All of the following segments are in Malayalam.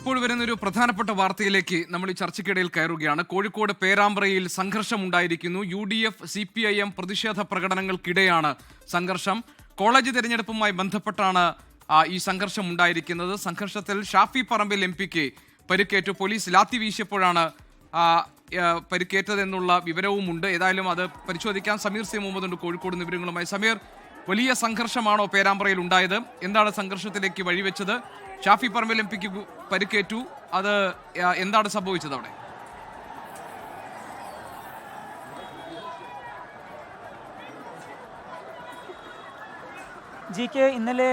ഇപ്പോൾ വരുന്നൊരു പ്രധാനപ്പെട്ട വാർത്തയിലേക്ക് നമ്മൾ ഈ ചർച്ചയ്ക്കിടയിൽ കയറുകയാണ്. കോഴിക്കോട് പേരാമ്പ്രയിൽ സംഘർഷമുണ്ടായിരിക്കുന്നു. UDF CPIM പ്രതിഷേധ പ്രകടനങ്ങൾക്കിടെയാണ് സംഘർഷം. കോളേജ് തിരഞ്ഞെടുപ്പുമായി ബന്ധപ്പെട്ടാണ് ഈ സംഘർഷം ഉണ്ടായിരിക്കുന്നത്. സംഘർഷത്തിൽ ഷാഫി പറമ്പിൽ MP-ക്ക് പരിക്കേറ്റു. പോലീസ് ലാത്തി വീശിയപ്പോഴാണ് പരിക്കേറ്റതെന്നുള്ള വിവരവുമുണ്ട്. ഏതായാലും അത് പരിശോധിക്കാൻ സമീർ സി മുഹമ്മദ് ഉണ്ട് കോഴിക്കോട് വിവരങ്ങളുമായി. സമീർ, വലിയ സംഘർഷമാണോ പേരാമ്പ്രയിൽ ഉണ്ടായത്? എന്താണ് സംഘർഷത്തിലേക്ക് വഴിവെച്ചത്? ഷാഫി പറമ്പിൽ MP-ക്ക് പരിക്കേറ്റു. അത് എന്താണ് സംഭവിച്ചത് അവിടെ? GK, ഇന്നലെ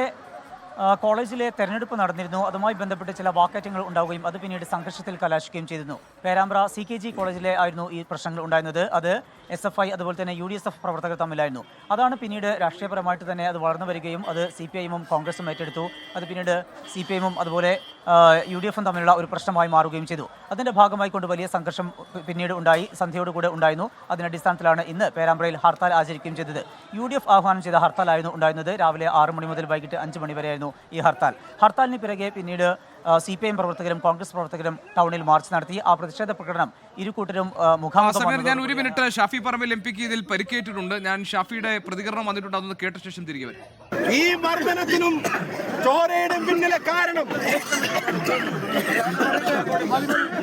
കോളേജിലെ തെരഞ്ഞെടുപ്പ് നടന്നിരുന്നു. അതുമായി ബന്ധപ്പെട്ട് ചില വാക്കേറ്റങ്ങൾ ഉണ്ടാവുകയും അത് പിന്നീട് സംഘർഷത്തിൽ കലാശിക്കുകയും ചെയ്തിരുന്നു. പേരാമ്പ്ര CKG കോളേജിലെ ആയിരുന്നു ഈ പ്രശ്നങ്ങൾ ഉണ്ടായിരുന്നത്. അത് SFI അതുപോലെ തന്നെ UDSF പ്രവർത്തകർ തമ്മിലായിരുന്നു. അതാണ് പിന്നീട് രാഷ്ട്രീയപരമായിട്ട് തന്നെ അത് വളർന്നു വരികയും അത് CPIM-ഉം കോൺഗ്രസും ഏറ്റെടുത്തു. അത് പിന്നീട് CPIM-ഉം അതുപോലെ UDF-ഉം തമ്മിലുള്ള ഒരു പ്രശ്നമായി മാറുകയും ചെയ്തു. അതിൻ്റെ ഭാഗമായി കൊണ്ട് വലിയ സംഘർഷം പിന്നീട് ഉണ്ടായി, സന്ധ്യയോടുകൂടെ ഉണ്ടായിരുന്നു. അതിൻ്റെ അടിസ്ഥാനത്തിലാണ് ഇന്ന് പേരാമ്പ്രയിൽ ഹർത്താൽ ആചരിക്കുകയും ചെയ്തത്. UDF ആഹ്വാനം ചെയ്ത ഹർത്താലായിരുന്നു ഉണ്ടായിരുന്നത്. രാവിലെ 6 മണി മുതൽ വൈകിട്ട് 5 മണി വരെയായിരുന്നു ഈ ഹർത്താലിന് പിറകെ പിന്നീട് CPIM പ്രവർത്തകരും കോൺഗ്രസ് പ്രവർത്തകരും ടൗണിൽ മാർച്ച് നടത്തി. ആ പ്രതിഷേധ പ്രകടനം ഇരുകൂട്ടരും മുഖാമുഖം. ഞാൻ ഒരു മിനിറ്റ്, ഷാഫി പറമ്പിൽ MP-ക്ക് ഇതിൽ പരിക്കേറ്റിട്ടുണ്ട്. ഞാൻ ഷാഫിയുടെ പ്രതികരണം വന്നിട്ടുണ്ട്, അതൊന്ന് കേട്ട ശേഷം തിരികെ വരും. ഈ മർദ്ദനത്തിനും ചോരയുടെയും പിന്നിലെ കാരണം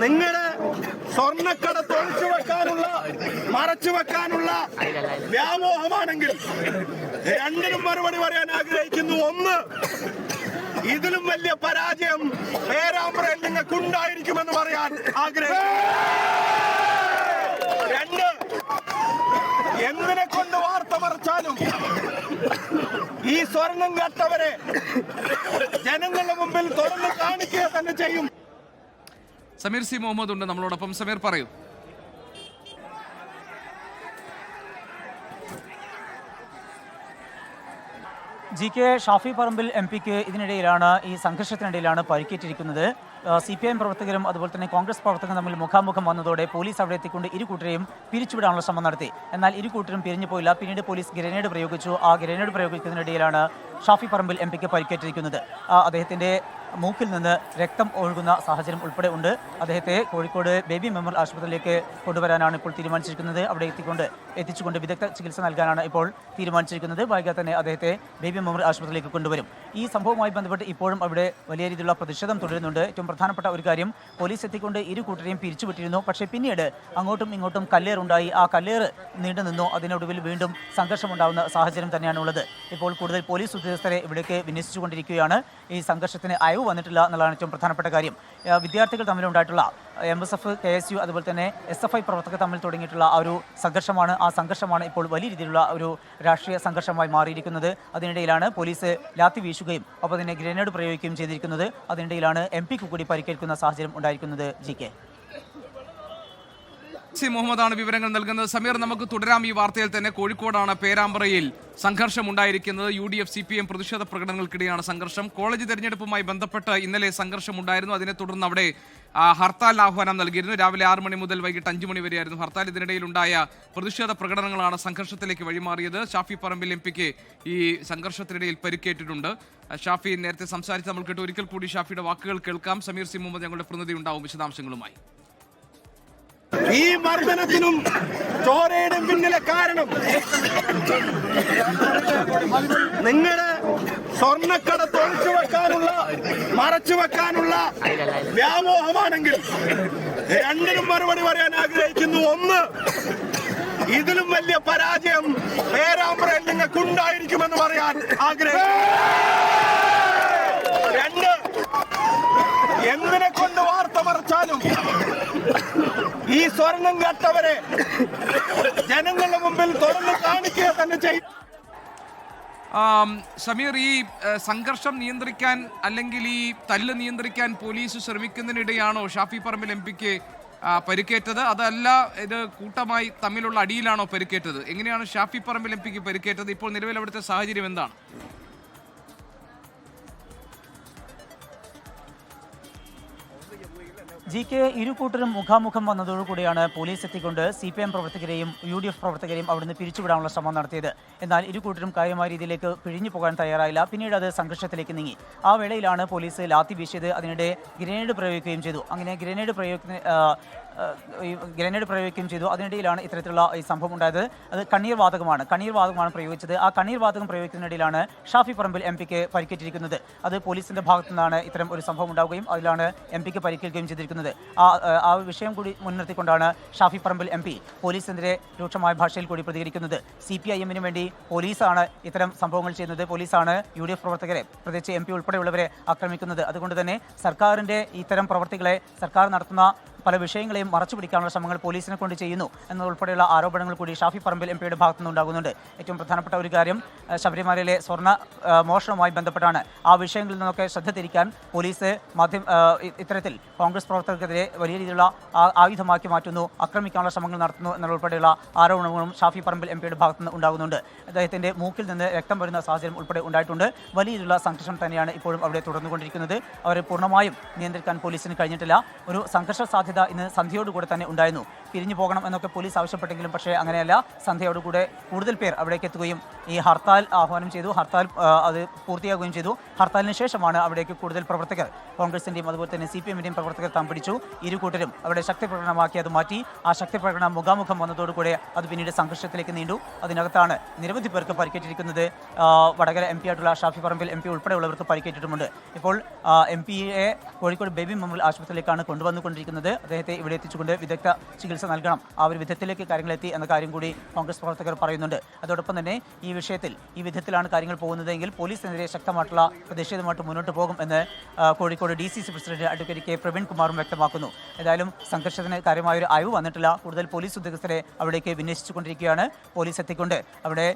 നിങ്ങള് സ്വർണ്ണക്കടത്ത് ഒളിച്ചു വെക്കാനുള്ള മറച്ചു വെക്കാനുള്ള വ്യാമോഹമാണെങ്കിൽ രണ്ടിനും മറുപടി പറയാൻ ആഗ്രഹിക്കുന്നു. ഒന്ന്, ഇതിലും വലിയ പരാജയം പേരാമ്പ്രയിൽ നിങ്ങൾക്കുണ്ടായിരിക്കുമെന്ന് പറയാൻ ആഗ്രഹിക്കുന്നു. രണ്ട്, എന്തിനെ കൊണ്ട് വാർത്ത മറച്ചാലും ഈ സ്വർണം കട്ടവരെ ജനങ്ങളുടെ മുമ്പിൽ തുറന്ന് കാണിക്കുക തന്നെ ചെയ്യും. സമീർ സി മുഹമ്മദ് ഉണ്ട് നമ്മളോടൊപ്പം. സമീർ, പറയൂ. GK, ഷാഫി പറമ്പിൽ MP-ക്ക് ഇതിനിടയിലാണ്, ഈ സംഘർഷത്തിനിടയിലാണ് പരിക്കേറ്റിരിക്കുന്നത്. CPIM പ്രവർത്തകരും അതുപോലെ തന്നെ കോൺഗ്രസ് പ്രവർത്തകരും തമ്മിൽ മുഖാമുഖം വന്നതോടെ പോലീസ് അവിടെ എത്തിക്കൊണ്ട് ഇരുകൂട്ടരെയും പിരിച്ചുവിടാനുള്ള ശ്രമം നടത്തി. എന്നാൽ ഇരുകൂട്ടരും പിരിഞ്ഞു പോയില്ല. പിന്നീട് പോലീസ് ഗ്രനേഡ് പ്രയോഗിച്ചു. ആ ഗ്രനേഡ് പ്രയോഗിക്കുന്നതിനിടയിലാണ് ഷാഫി പറമ്പിൽ MP-ക്ക് പരിക്കേറ്റിരിക്കുന്നത്. അദ്ദേഹത്തിൻ്റെ മൂക്കിൽ നിന്ന് രക്തം ഒഴുകുന്ന സാഹചര്യം ഉൾപ്പെടെ ഉണ്ട്. അദ്ദേഹത്തെ കോഴിക്കോട് ബേബി മെമ്മോറിയൽ ആശുപത്രിയിലേക്ക് കൊണ്ടുവരാനാണ് ഇപ്പോൾ തീരുമാനിച്ചിരിക്കുന്നത്. അവിടെ എത്തിച്ചുകൊണ്ട് വിദഗ്ധ ചികിത്സ നൽകാനാണ് ഇപ്പോൾ തീരുമാനിച്ചിരിക്കുന്നത്. വൈകാതെ തന്നെ അദ്ദേഹത്തെ ബേബി മെമ്മോറിയൽ ആശുപത്രിയിലേക്ക് കൊണ്ടുവരും. ഈ സംഭവവുമായി ബന്ധപ്പെട്ട് ഇപ്പോഴും അവിടെ വലിയ രീതിയിലുള്ള പ്രതിഷേധം തുടരുന്നുണ്ട്. ഏറ്റവും പ്രധാനപ്പെട്ട ഒരു കാര്യം, പോലീസ് എത്തിക്കൊണ്ട് ഇരു കൂട്ടരെയും പിരിച്ചുവിട്ടിരുന്നു. പക്ഷേ പിന്നീട് അങ്ങോട്ടും ഇങ്ങോട്ടും കല്ലേറുണ്ടായി. ആ കല്ലേറ് നീണ്ടു നിന്നു. അതിനൊടുവിൽ വീണ്ടും സംഘർഷമുണ്ടാകുന്ന സാഹചര്യം തന്നെയാണ് ഉള്ളത്. ഇപ്പോൾ കൂടുതൽ പോലീസ് ഉദ്യോഗസ്ഥരെ ഇവിടേക്ക് വിന്യസിച്ചുകൊണ്ടിരിക്കുകയാണ്. ഈ സംഘർഷത്തിന് അയവ് വന്നിട്ടില്ല എന്നുള്ളതാണ് ഏറ്റവും പ്രധാനപ്പെട്ട കാര്യം. വിദ്യാർത്ഥികൾ തമ്മിലുണ്ടായിട്ടുള്ള MSF, KSU അതുപോലെ തന്നെ SFI പ്രവർത്തകർ തമ്മിൽ തുടങ്ങിയിട്ടുള്ള ആ ഒരു സംഘർഷമാണ്. ആ സംഘർഷമാണ് ഇപ്പോൾ വലിയ രീതിയിലുള്ള ഒരു രാഷ്ട്രീയ സംഘർഷമായി മാറിയിരിക്കുന്നത്. അതിനിടയിലാണ് പോലീസ് ലാത്തി വീശുകയും ഒപ്പം തന്നെ ഗ്രനേഡ് പ്രയോഗിക്കുകയും ചെയ്തിരിക്കുന്നത്. അതിനിടയിലാണ് MP-ക്ക് കൂടി പരിക്കേൽക്കുന്ന സാഹചര്യം ഉണ്ടായിരിക്കുന്നത്. GK, മുഹമ്മദാണ് വിവരങ്ങൾ നൽകുന്നത്. സമീർ, നമുക്ക് തുടരാം ഈ വാർത്തയിൽ തന്നെ. കോഴിക്കോടാണ് പേരാമ്പ്രയിൽ സംഘർഷമുണ്ടായിരിക്കുന്നത്. UDF CPIM പ്രതിഷേധ പ്രകടനങ്ങൾക്കിടെയാണ് സംഘർഷം. കോളേജ് തെരഞ്ഞെടുപ്പുമായി ബന്ധപ്പെട്ട് ഇന്നലെ സംഘർഷമുണ്ടായിരുന്നു. അതിനെ തുടർന്ന് അവിടെ ഹർത്താൽ ആഹ്വാനം നൽകിയിരുന്നു. രാവിലെ 6 മണി മുതൽ വൈകിട്ട് 5 മണി വരെയായിരുന്നു ഹർത്താൽ. ഇതിനിടയിലുണ്ടായ പ്രതിഷേധ പ്രകടനങ്ങളാണ് സംഘർഷത്തിലേക്ക് വഴിമാറിയത്. ഷാഫി പറമ്പിൽ MP-ക്ക് ഈ സംഘർഷത്തിനിടയിൽ പരിക്കേറ്റിട്ടുണ്ട്. ഷാഫി നേരത്തെ സംസാരിച്ച് നമ്മൾ കേട്ടു. ഒരിക്കൽ കൂടി ഷാഫിയുടെ വാക്കുകൾ കേൾക്കാം. സമീർ സി മുഹമ്മദ് ഞങ്ങളുടെ പ്രതിനിധി ഉണ്ടാവും വിശദാംശങ്ങളുമായി. ഈ മർദ്ദനത്തിനും ചോരയുടെയും പിന്നിലെ കാരണം നിങ്ങള് സ്വർണ്ണക്കടത്ത് ഒളിച്ചു വെക്കാനുള്ള മറച്ചു വെക്കാനുള്ള വ്യാമോഹമാണെങ്കിൽ രണ്ടിനും മറുപടി പറയാൻ ആഗ്രഹിക്കുന്നു. ഒന്ന്, ഇതിലും വലിയ പരാജയം പേരാമ്പ്രയിൽ നിങ്ങൾക്കുണ്ടായിരിക്കുമെന്ന് പറയാൻ ആഗ്രഹിക്കുന്നു. രണ്ട്, എന്തിനെ കൊണ്ട് വാർത്ത മറച്ചാലും ഈ സ്വർണം കട്ടവരെ ജനങ്ങളുടെ മുമ്പിൽ തുറന്ന് കാണിക്കുക തന്നെ ചെയ്യും. സമീർ, ഈ സംഘർഷം നിയന്ത്രിക്കാൻ അല്ലെങ്കിൽ ഈ തല്ല് നിയന്ത്രിക്കാൻ പോലീസ് ശ്രമിക്കുന്നതിനിടെയാണോ ഷാഫി പറമ്പിൽ MP-ക്ക് പരിക്കേറ്റത്? അതല്ല ഇത് കൂട്ടമായി തമ്മിലുള്ള അടിയിലാണോ പരിക്കേറ്റത്? എങ്ങനെയാണ് ഷാഫി പറമ്പിൽ MP-ക്ക് പരിക്കേറ്റത്? ഇപ്പോൾ നിലവിൽ അവിടുത്തെ സാഹചര്യം എന്താണ്? GK ഇരു കൂട്ടരും മുഖാമുഖം വന്നതോടുകൂടിയാണ് പോലീസ് എത്തിക്കൊണ്ട് CPM പ്രവർത്തകരെയും UDF പ്രവർത്തകരെയും അവിടുന്ന് പിരിച്ചുവിടാനുള്ള ശ്രമം നടത്തിയത്. എന്നാൽ ഇരു കൂട്ടരും കാര്യമായ രീതിയിലേക്ക് പിഴിഞ്ഞു പോകാൻ തയ്യാറായില്ല. പിന്നീട് അത് സംഘർഷത്തിലേക്ക് നീങ്ങി. ആ വേളയിലാണ് പോലീസ് ലാത്തി വീശിയത്. അതിനിടെ ഗ്രനേഡ് പ്രയോഗിക്കുകയും ചെയ്തു. അങ്ങനെ ഗ്രനേഡ് പ്രയോഗിക്കുകയും ചെയ്തു. അതിനിടയിലാണ് ഇത്തരത്തിലുള്ള ഈ സംഭവം ഉണ്ടായത്. അത് കണ്ണീർ വാതകമാണ് പ്രയോഗിച്ചത്. ആ കണ്ണീർ വാതകം പ്രയോഗിക്കുന്നതിനിടയിലാണ് ഷാഫി പറമ്പിൽ MP-ക്ക് പരിക്കേറ്റിരിക്കുന്നത്. അത് പോലീസിന്റെ ഭാഗത്തു നിന്നാണ് ഇത്തരം ഒരു സംഭവം ഉണ്ടാവുകയും അതിലാണ് MP-ക്ക് പരിക്കേൽക്കുകയും ചെയ്തിരിക്കുന്നത്. ആ വിഷയം കൂടി മുൻനിർത്തിക്കൊണ്ടാണ് ഷാഫി പറമ്പിൽ MP പോലീസിനെതിരെ രൂക്ഷമായ ഭാഷയിൽ കൂടി പ്രതികരിക്കുന്നത്. CPIM-ന് വേണ്ടി പോലീസാണ് ഇത്തരം സംഭവങ്ങൾ ചെയ്യുന്നത്. പോലീസാണ് UDF പ്രവർത്തകരെ, പ്രത്യേകിച്ച് MP ഉൾപ്പെടെയുള്ളവരെ ആക്രമിക്കുന്നത്. അതുകൊണ്ട് തന്നെ സർക്കാരിന്റെ ഇത്തരം പ്രവർത്തികളെ, സർക്കാർ നടത്തുന്ന പല വിഷയങ്ങളെയും മറച്ചു പിടിക്കാനുള്ള ശ്രമങ്ങൾ പോലീസിനെ കൊണ്ട് ചെയ്യുന്നു എന്നതുൾപ്പെടെയുള്ള ആരോപണങ്ങൾ കൂടി ഷാഫി പറമ്പിൽ MP-യുടെ ഭാഗത്തു നിന്നുണ്ടാകുന്നുണ്ട്. ഏറ്റവും പ്രധാനപ്പെട്ട ഒരു കാര്യം, ശബരിമലയിലെ സ്വർണ്ണ മോഷണവുമായി ബന്ധപ്പെട്ടാണ്. ആ വിഷയങ്ങളിൽ നിന്നൊക്കെ ശ്രദ്ധ തിരിക്കാൻ പോലീസ് ഇത്തരത്തിൽ കോൺഗ്രസ് പ്രവർത്തകർക്കെതിരെ വലിയ രീതിയിലുള്ള ആയുധമാക്കി മാറ്റുന്നു, ആക്രമിക്കാനുള്ള ശ്രമങ്ങൾ നടത്തുന്നു എന്നതുൾപ്പെടെയുള്ള ആരോപണങ്ങളും ഷാഫി പറമ്പിൽ MP-യുടെ ഭാഗത്തു നിന്ന് ഉണ്ടാകുന്നുണ്ട്. അദ്ദേഹത്തിന്റെ മൂക്കിൽ നിന്ന് രക്തം വരുന്ന സാഹചര്യം ഉൾപ്പെടെ ഉണ്ടായിട്ടുണ്ട്. വലിയ രീതിയിലുള്ള സംഘർഷം തന്നെയാണ് ഇപ്പോഴും അവിടെ തുടർന്നുകൊണ്ടിരിക്കുന്നത്. അവരെ പൂർണ്ണമായും നിയന്ത്രിക്കാൻ പോലീസിന് കഴിഞ്ഞിട്ടില്ല. ഒരു സംഘർഷ സാധ്യത ഇന്ന് സന്ധ്യയോടുകൂടെ തന്നെ ഉണ്ടായിരുന്നു. പിരിഞ്ഞു പോകണം എന്നൊക്കെ പോലീസ് ആവശ്യപ്പെട്ടെങ്കിലും പക്ഷേ അങ്ങനെയല്ല. സന്ധ്യയോടുകൂടെ കൂടുതൽ പേർ അവിടേക്ക് എത്തുകയും ഈ ഹർത്താൽ ആഹ്വാനം ചെയ്തു. ഹർത്താൽ അത് പൂർത്തിയാകുകയും ചെയ്തു. ഹർത്താലിന് ശേഷമാണ് അവിടേക്ക് കൂടുതൽ പ്രവർത്തകർ, കോൺഗ്രസിന്റെയും അതുപോലെ തന്നെ CPM-ന്റെയും പ്രവർത്തകർ തമ്പടിച്ചു. ഇരു കൂട്ടരും അവിടെ ശക്തി പ്രകടനമാക്കി അത് മാറ്റി. ആ ശക്തി പ്രകടനം മുഖാമുഖം വന്നതോടുകൂടെ അത് പിന്നീട് സംഘർഷത്തിലേക്ക് നീണ്ടു. അതിനകത്താണ് നിരവധി പേർക്ക് പരിക്കേറ്റിരിക്കുന്നത്. വടകര MP ആയിട്ടുള്ള ഷാഫി പറമ്പിൽ MP ഉൾപ്പെടെയുള്ളവർക്ക് പരിക്കേറ്റിട്ടുമുണ്ട്. ഇപ്പോൾ MP-യെ കോഴിക്കോട് ബേബി മെമ്മോറിയൽ ആശുപത്രിയിലേക്കാണ് കൊണ്ടുവന്നുകൊണ്ടിരിക്കുന്നത്. അദ്ദേഹത്തെ ഇവിടെ എത്തിച്ചുകൊണ്ട് വിദഗ്ധ ചികിത്സ നൽകണം, ആ ഒരു വിധത്തിലേക്ക് കാര്യങ്ങളെത്തി എന്ന കാര്യം കൂടി കോൺഗ്രസ് പ്രവർത്തകർ പറയുന്നുണ്ട്. അതോടൊപ്പം തന്നെ ഈ വിഷയത്തിൽ ഈ വിധത്തിലാണ് കാര്യങ്ങൾ പോകുന്നതെങ്കിൽ പോലീസിനെതിരെ ശക്തമായിട്ടുള്ള പ്രതിഷേധമായിട്ട് മുന്നോട്ട് പോകും എന്ന് Kozhikode DCC president advocate K പ്രവീൺകുമാറും വ്യക്തമാക്കുന്നു. ഏതായാലും സംഘർഷത്തിന് കാര്യമായൊരു അയവ് വന്നിട്ടില്ല. കൂടുതൽ പോലീസ് ഉദ്യോഗസ്ഥരെ അവിടേക്ക് വിന്യസിച്ചുകൊണ്ടിരിക്കുകയാണ്. പോലീസ് എത്തിക്കൊണ്ട് അവിടെ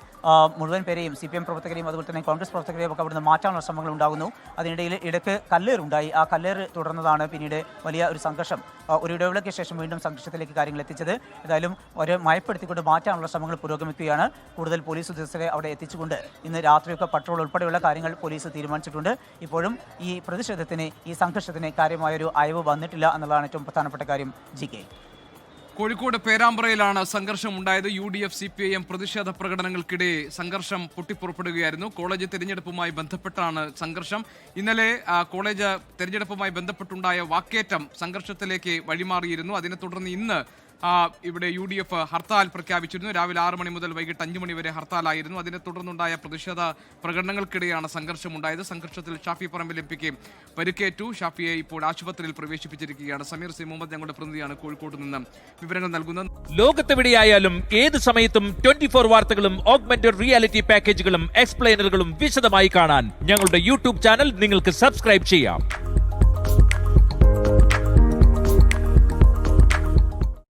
മുഴുവൻ പേരെയും, CPM പ്രവർത്തകരെയും അതുപോലെ തന്നെ കോൺഗ്രസ് പ്രവർത്തകരെയും ഒക്കെ അവിടുന്ന് മാറ്റാനുള്ള ശ്രമങ്ങൾ ഉണ്ടാകുന്നു. അതിനിടയിൽ ഇടയ്ക്ക് കല്ലേറുണ്ടായി. ആ കല്ലേറ് തുടർന്നതാണ് പിന്നീട് വലിയ ഒരു സംഘർഷം, ഒരു ഇടവേളയ്ക്ക് ശേഷം വീണ്ടും സംഘർഷത്തിലേക്ക് കാര്യങ്ങൾ എത്തിച്ചത്. ഏതായാലും ഒരു മയപ്പെടുത്തിക്കൊണ്ട് മാറ്റാനുള്ള ശ്രമങ്ങൾ പുരോഗമിക്കുകയാണ്. കൂടുതൽ പോലീസ് ഉദ്യോഗസ്ഥരെ അവിടെ എത്തിച്ചുകൊണ്ട് ഇന്ന് രാത്രിയൊക്കെ പട്രോൾ ഉൾപ്പെടെയുള്ള കാര്യങ്ങൾ പോലീസ് തീരുമാനിച്ചിട്ടുണ്ട്. ഇപ്പോഴും ഈ പ്രതിഷേധത്തിന്, ഈ സംഘർഷത്തിന് കാര്യമായൊരു അയവ് വന്നിട്ടില്ല എന്നുള്ളതാണ് ഏറ്റവും പ്രധാനപ്പെട്ട കാര്യം. GK കോഴിക്കോട് പേരാമ്പ്രയിലാണ് സംഘർഷം ഉണ്ടായത്. UDF CPIM പ്രതിഷേധ പ്രകടനങ്ങൾക്കിടെ സംഘർഷം പൊട്ടിപ്പുറപ്പെടുകയായിരുന്നു. കോളേജ് തെരഞ്ഞെടുപ്പുമായി ബന്ധപ്പെട്ടാണ് സംഘർഷം. ഇന്നലെ കോളേജ് തെരഞ്ഞെടുപ്പുമായി ബന്ധപ്പെട്ടുണ്ടായ വാക്കേറ്റം സംഘർഷത്തിലേക്ക് വഴിമാറിയിരുന്നു. അതിനെ തുടർന്ന് ഇന്ന് ഇവിടെ UDF ഹർത്താൽ പ്രഖ്യാപിച്ചിരുന്നു. രാവിലെ 6 മണി മുതൽ വൈകിട്ട് 5 മണി വരെ ഹർത്താലായിരുന്നു. അതിനെ തുടർന്നുണ്ടായ പ്രതിഷേധ പ്രകടനങ്ങൾക്കിടെയാണ് സംഘർഷമുണ്ടായത്. സംഘർഷത്തിൽ ഷാഫി പറമ്പിൽ MP-ക്ക് പരിക്കേറ്റു. ഷാഫിയെ ഇപ്പോൾ ആശുപത്രിയിൽ പ്രവേശിപ്പിച്ചിരിക്കുകയാണ്. സമീർ സി മുഹമ്മദ് ഞങ്ങളുടെ പ്രതിനിധിയാണ് കോഴിക്കോട് നിന്ന് വിവരങ്ങൾ നൽകുന്നത്. ലോകത്തെവിടെയായാലും ഏത് സമയത്തും 24 വാർത്തകളും ഓഗ്മെന്റഡ് റിയാലിറ്റി പാക്കേജുകളും എക്സ്പ്ലെയിനറുകളും വിശദമായി കാണാൻ ഞങ്ങളുടെ YouTube ചാനൽ നിങ്ങൾക്ക് സബ്സ്ക്രൈബ് ചെയ്യാം.